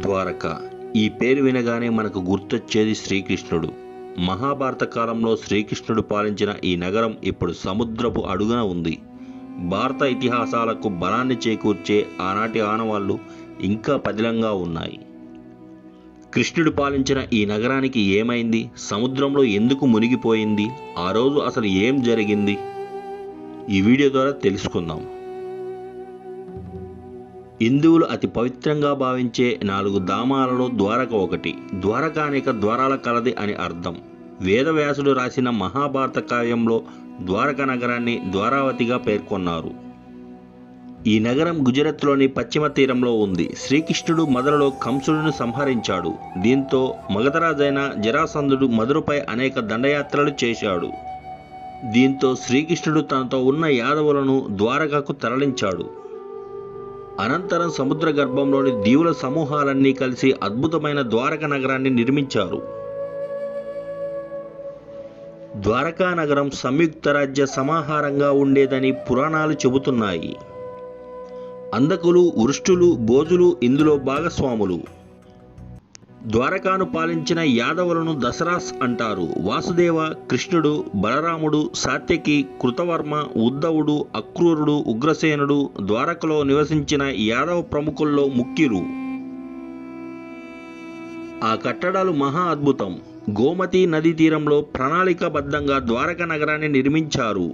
ద్వారక ఈ పేరు వినగానే మనకు గుర్తొచ్చేది శ్రీకృష్ణుడు. మహాభారత కాలంలో శ్రీకృష్ణుడు పాలించిన ఈ నగరం ఇప్పుడు సముద్రపు అడుగున ఉంది. భారత ఇతిహాసాలకు బలాన్ని చేకూర్చే ఆనాటి ఆనవాళ్లు ఇంకా పదిలంగా ఉన్నాయి. కృష్ణుడు పాలించిన ఈ నగరానికి ఏమైంది? సముద్రంలో ఎందుకు మునిగిపోయింది? ఆ రోజు అసలు ఏం జరిగింది? ఈ వీడియో ద్వారా తెలుసుకుందాం. హిందువులు అతి పవిత్రంగా భావించే 4 ధామాలలో ద్వారక ఒకటి. ద్వారక అనేక ద్వారాల కలది అని అర్థం. వేదవ్యాసుడు రాసిన మహాభారత కావ్యంలో ద్వారక నగరాన్ని ద్వారావతిగా పేర్కొన్నారు. ఈ నగరం గుజరాత్లోని పశ్చిమ తీరంలో ఉంది. శ్రీకృష్ణుడు మధురలో కంసుడును సంహరించాడు. దీంతో మగధరాజైన జరాసంధుడు మధురపై అనేక దండయాత్రలు చేశాడు. దీంతో శ్రీకృష్ణుడు తనతో ఉన్న యాదవులను ద్వారకకు తరలించాడు. అనంతరం సముద్ర గర్భంలోని దీవుల సమూహాలన్నీ కలిసి అద్భుతమైన ద్వారక నగరాన్ని నిర్మించారు. ద్వారకా నగరం సంయుక్త రాజ్య సమాహారంగా ఉండేదని పురాణాలు చెబుతున్నాయి. అందకులు, వృష్టులు, భోజులు ఇందులో భాగస్వాములు. ద్వారకాను పాలించిన యాదవులను దసరాస్ అంటారు. వాసుదేవ, కృష్ణుడు, బలరాముడు, సాత్యకి, కృతవర్మ, ఉద్ధవుడు, అక్రూరుడు, ఉగ్రసేనుడు ద్వారకలో నివసించిన యాదవ ప్రముఖుల్లో ముఖ్యులు. ఆ కట్టడాలు మహా అద్భుతం. గోమతి నదీ తీరంలో ప్రణాళికాబద్ధంగా ద్వారక నగరాన్ని నిర్మించారు.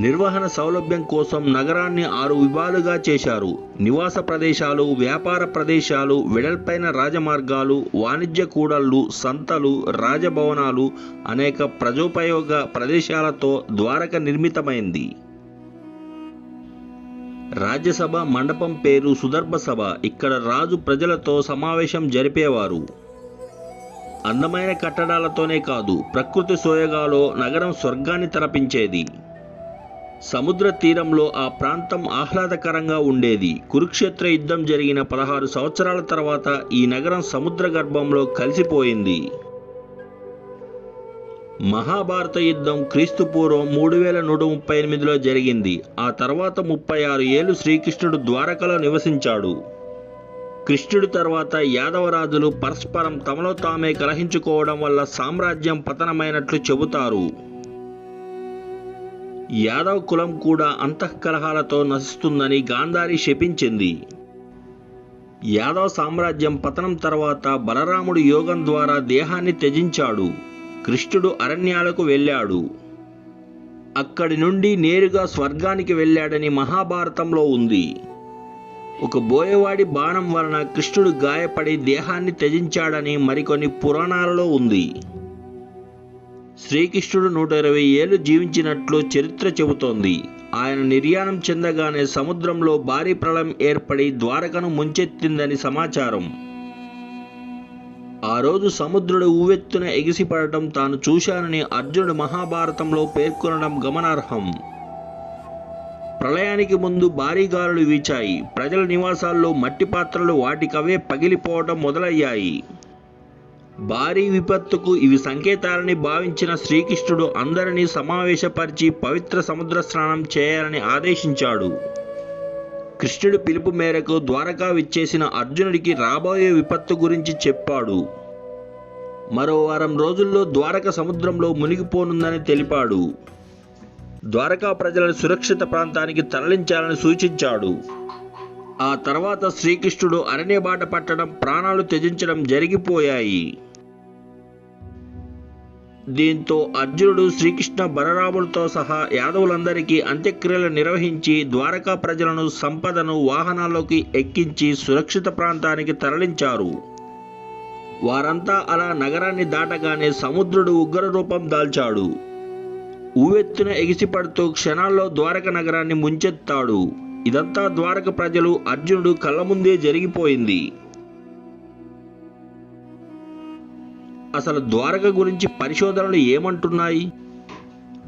నిర్వహణ సౌలభ్యం కోసం నగరాన్ని 6 విభాగాలుగా చేశారు. నివాస ప్రదేశాలు, వ్యాపార ప్రదేశాలు, వెడల్పైన రాజమార్గాలు, వాణిజ్య కూడళ్లు, సంతలు, రాజభవనాలు, అనేక ప్రజోపయోగ ప్రదేశాలతో ద్వారక నిర్మితమైంది. రాజ్యసభ మండపం పేరు సుదర్భ సభ. ఇక్కడ రాజు ప్రజలతో సమావేశం జరిపేవారు. అందమైన కట్టడాలతోనే కాదు, ప్రకృతి సోయగాలో నగరం స్వర్గాన్ని తలపించేది. సముద్ర తీరంలో ఆ ప్రాంతం ఆహ్లాదకరంగా ఉండేది. కురుక్షేత్ర యుద్ధం జరిగిన 16 సంవత్సరాల తర్వాత ఈ నగరం సముద్ర గర్భంలో కలిసిపోయింది. మహాభారత యుద్ధం క్రీస్తుపూర్వం 3138లో జరిగింది. ఆ తర్వాత 36 ఏళ్లు శ్రీకృష్ణుడు ద్వారకలో నివసించాడు. కృష్ణుడి తర్వాత యాదవరాజులు పరస్పరం తమలో తామే కలహించుకోవడం వల్ల సామ్రాజ్యం పతనమైనట్లు చెబుతారు. యాదవ్ కులం కూడా అంతఃకలహాలతో నశిస్తుందని గాంధారి శపించింది. యాదవ్ సామ్రాజ్యం పతనం తర్వాత బలరాముడు యోగం ద్వారా దేహాన్ని త్యజించాడు. కృష్ణుడు అరణ్యాలకు వెళ్ళాడు. అక్కడి నుండి నేరుగా స్వర్గానికి వెళ్ళాడని మహాభారతంలో ఉంది. ఒక బోయవాడి బాణం వలన కృష్ణుడు గాయపడి దేహాన్ని త్యజించాడని మరికొన్ని పురాణాలలో ఉంది. శ్రీకృష్ణుడు 120 ఏళ్లు జీవించినట్లు చరిత్ర చెబుతోంది. ఆయన నిర్యాణం చెందగానే సముద్రంలో భారీ ప్రళయం ఏర్పడి ద్వారకను ముంచెత్తిందని సమాచారం. ఆ రోజు సముద్రుడు ఉవ్వెత్తున ఎగిసిపడటం తాను చూశానని అర్జునుడు మహాభారతంలో పేర్కొనడం గమనార్హం. ప్రళయానికి ముందు భారీ గాలులు వీచాయి. ప్రజల నివాసాల్లో మట్టి పాత్రలు వాటికవే పగిలిపోవడం మొదలయ్యాయి. భారీ విపత్తుకు ఇవి సంకేతాలని భావించిన శ్రీకృష్ణుడు అందరినీ సమావేశపరిచి పవిత్ర సముద్ర స్నానం చేయాలని ఆదేశించాడు. కృష్ణుడి పిలుపు మేరకు ద్వారకా విచ్చేసిన అర్జునుడికి రాబోయే విపత్తు గురించి చెప్పాడు. మరో వారం రోజుల్లో ద్వారక సముద్రంలో మునిగిపోనుందని తెలిపాడు. ద్వారకా ప్రజలను సురక్షిత ప్రాంతానికి తరలించాలని సూచించాడు. ఆ తర్వాత శ్రీకృష్ణుడు అరణ్య బాట పట్టడం, ప్రాణాలు త్యజించడం జరిగిపోయాయి. దీంతో అర్జునుడు శ్రీకృష్ణ బలరాములతో సహా యాదవులందరికీ అంత్యక్రియలు నిర్వహించి ద్వారకా ప్రజలను, సంపదను వాహనాల్లోకి ఎక్కించి సురక్షిత ప్రాంతానికి తరలించారు. వారంతా అలా నగరాన్ని దాటగానే సముద్రుడు ఉగ్ర రూపం దాల్చాడు. ఉవ్వెత్తున ఎగిసిపడుతూ క్షణాల్లో ద్వారక నగరాన్ని ముంచెత్తాడు. ఇదంతా ద్వారక ప్రజలు, అర్జునుడు కళ్ళ ముందే జరిగిపోయింది. అసలు ద్వారక గురించి పరిశోధనలు ఏమంటున్నాయి?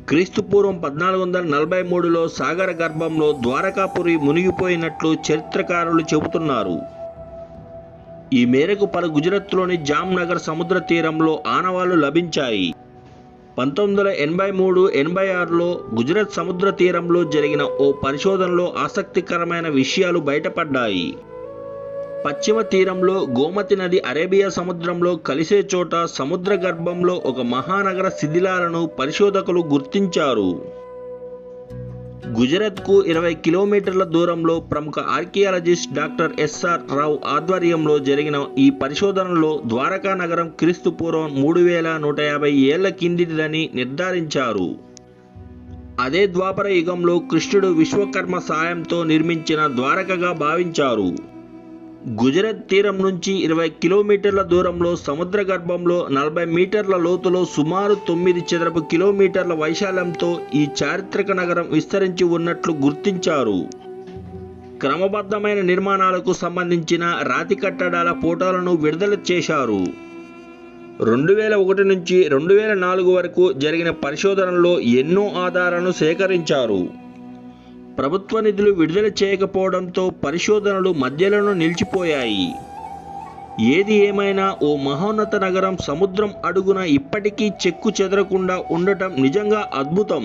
క్రీస్తుపూర్వం 1443లో సాగర గర్భంలో ద్వారకాపురి మునిగిపోయినట్లు చరిత్రకారులు చెబుతున్నారు. ఈ మేరకు పలు గుజరాత్లోని జామ్నగర్ సముద్ర తీరంలో ఆనవాళ్లు లభించాయి. 1983-86లో గుజరాత్ సముద్ర తీరంలో జరిగిన ఓ పరిశోధనలో ఆసక్తికరమైన విషయాలు బయటపడ్డాయి. పశ్చిమ తీరంలో గోమతి నది అరేబియా సముద్రంలో కలిసే చోట సముద్ర గర్భంలో ఒక మహానగర శిథిలాలను పరిశోధకులు గుర్తించారు. గుజరాత్కు 20 కిలోమీటర్ల దూరంలో ప్రముఖ ఆర్కియాలజిస్ట్ డాక్టర్ ఎస్ఆర్ రావు ఆధ్వర్యంలో జరిగిన ఈ పరిశోధనలో ద్వారకా నగరం క్రీస్తుపూర్వం 3150 ఏళ్ల కిందిటిదని నిర్ధారించారు. అదే ద్వాపర యుగంలో కృష్ణుడు విశ్వకర్మ సాయంతో నిర్మించిన ద్వారకగా భావించారు. గుజరాత్ తీరం నుంచి 20 కిలోమీటర్ల దూరంలో సముద్ర గర్భంలో 40 మీటర్ల లోతులో సుమారు 9 చదరపు కిలోమీటర్ల వైశాల్యంతో ఈ చారిత్రక నగరం విస్తరించి ఉన్నట్లు గుర్తించారు. క్రమబద్ధమైన నిర్మాణాలకు సంబంధించిన రాతి కట్టడాల ఫోటోలను విడుదల చేశారు. 2001 నుంచి 2004 వరకు జరిగిన పరిశోధనలో ఎన్నో ఆధారాలను సేకరించారు. ప్రభుత్వ నిధులు విడుదల చేయకపోవడంతో పరిశోధనలు మధ్యలోనే నిలిచిపోయాయి. ఏది ఏమైనా ఓ మహోన్నత నగరం సముద్రం అడుగున ఇప్పటికీ చెక్కు చెదరకుండా ఉండటం నిజంగా అద్భుతం.